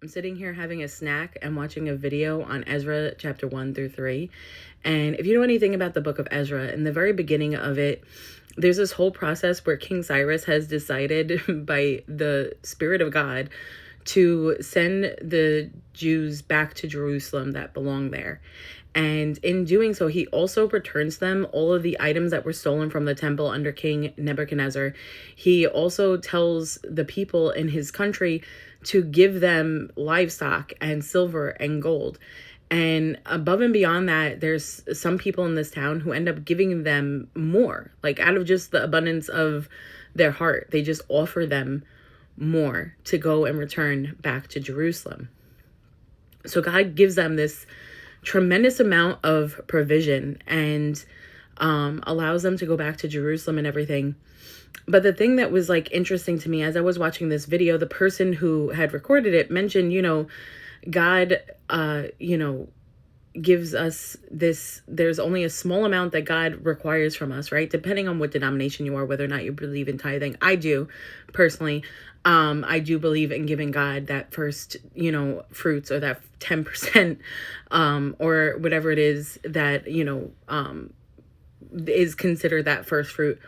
I'm sitting here having a snack and watching a video on Ezra chapter 1 through 3. And if you know anything about the book of Ezra, in the very beginning of it, there's this whole process where King Cyrus has decided by the Spirit of God to send the Jews back to Jerusalem that belong there. And in doing so, he also returns them all of the items that were stolen from the temple under King Nebuchadnezzar. He also tells the people in his country to give them livestock and silver and gold. And above and beyond that, there's some people in this town who end up giving them more, like out of just the abundance of their heart. They just offer them more to go and return back to Jerusalem. So God gives them this tremendous amount of provision and allows them to go back to Jerusalem and everything. But the thing that was like interesting to me as I was watching this video, the person who had recorded it mentioned, God, gives us this, there's only a small amount that God requires from us, right? Depending on what denomination you are, whether or not you believe in tithing. I do personally. I do believe in giving God that first, fruits, or that 10%, or whatever it is that, is considered that first fruit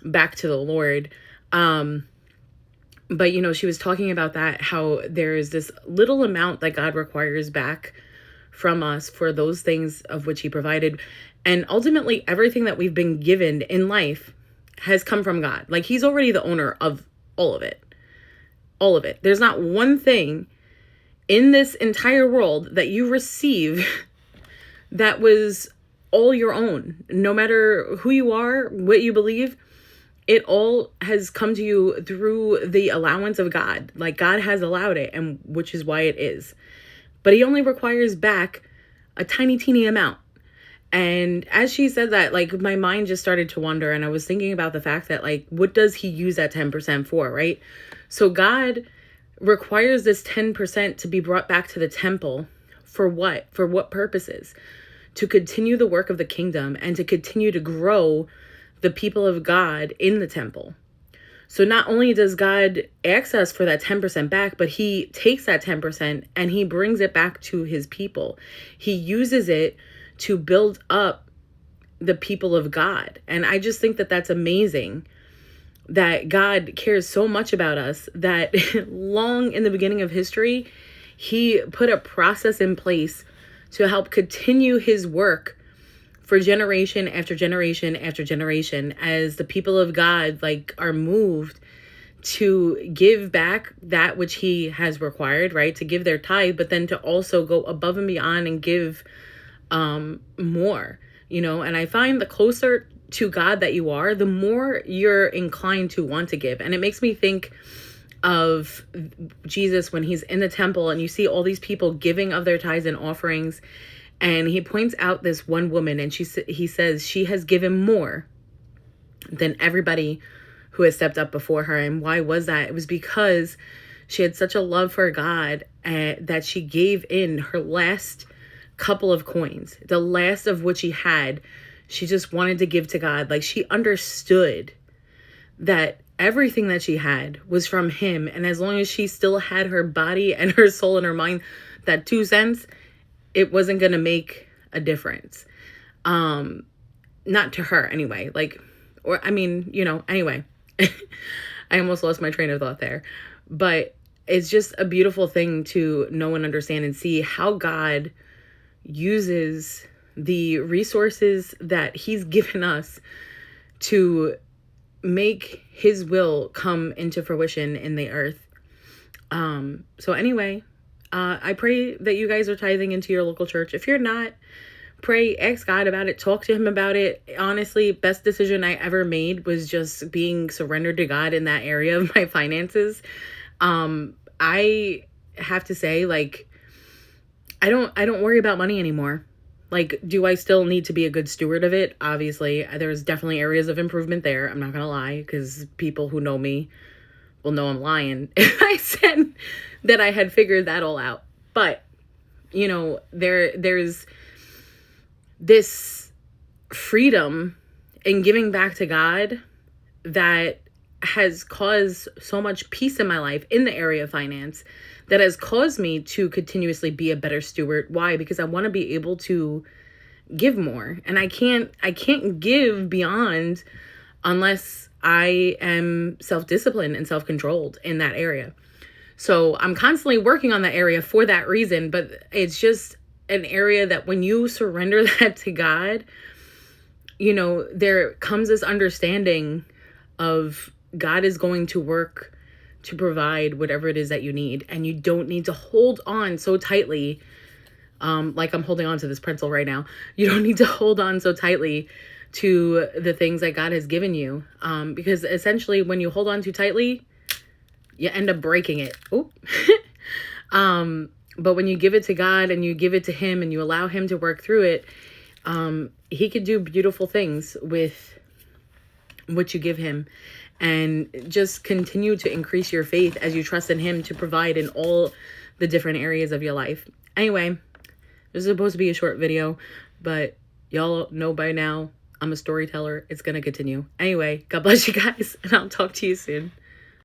back to the Lord. But, she was talking about that, how there is this little amount that God requires back from us for those things of which he provided. And ultimately, everything that we've been given in life has come from God. Like, he's already the owner of all of it. All of it. There's not one thing in this entire world that you receive that was all your own. No matter who you are, what you believe, it all has come to you through the allowance of God. Like, God has allowed it, and which is why it is. But he only requires back a tiny, teeny amount. And as she said that, like, my mind just started to wander, and I was thinking about the fact that, like, what does he use that 10% for, right? So God requires this 10% to be brought back to the temple for what? For what purposes? To continue the work of the kingdom and to continue to grow the people of God in the temple. So not only does God ask us for that 10% back, but he takes that 10% and he brings it back to his people. He uses it to build up the people of God. And I just think that that's amazing, that God cares so much about us that long in the beginning of history, he put a process in place to help continue his work for generation after generation after generation, as the people of God are moved to give back that which he has required, right? To give their tithe, but then to also go above and beyond and give more, and I find the closer to God that you are, the more you're inclined to want to give. And it makes me think of Jesus when he's in the temple and you see all these people giving of their tithes and offerings. And he points out this one woman, and he says she has given more than everybody who has stepped up before her. And why was that? It was because she had such a love for God that she gave in her last couple of coins, the last of what she had. She just wanted to give to God. Like, she understood that everything that she had was from him. And as long as she still had her body and her soul and her mind, that 2 cents, it wasn't going to make a difference. Not to her anyway. Anyway, I almost lost my train of thought there. But it's just a beautiful thing to know and understand and see how God uses the resources that he's given us to make his will come into fruition in the earth. So anyway, I pray that you guys are tithing into your local church. If you're not, pray, ask God about it, talk to him about it. Honestly, best decision I ever made was just being surrendered to God in that area of my finances. I have to say, I don't worry about money anymore. Do I still need to be a good steward of it? Obviously, there's definitely areas of improvement there. I'm not going to lie, because people who know me will know I'm lying if I said that I had figured that all out. But, there's this freedom in giving back to God that has caused so much peace in my life in the area of finance that has caused me to continuously be a better steward. Why? Because I want to be able to give more. And I can't give beyond unless I am self-disciplined and self-controlled in that area. So I'm constantly working on that area for that reason, but it's just an area that when you surrender that to God, there comes this understanding of God is going to work to provide whatever it is that you need. And you don't need to hold on so tightly, like I'm holding on to this pretzel right now. You don't need to hold on so tightly to the things that God has given you. Because essentially when you hold on too tightly, you end up breaking it. Oop. But when you give it to God and you give it to him and you allow him to work through it, he could do beautiful things with what you give him. And just continue to increase your faith as you trust in him to provide in all the different areas of your life. Anyway, this is supposed to be a short video, but y'all know by now I'm a storyteller. It's going to continue. Anyway, God bless you guys, and I'll talk to you soon.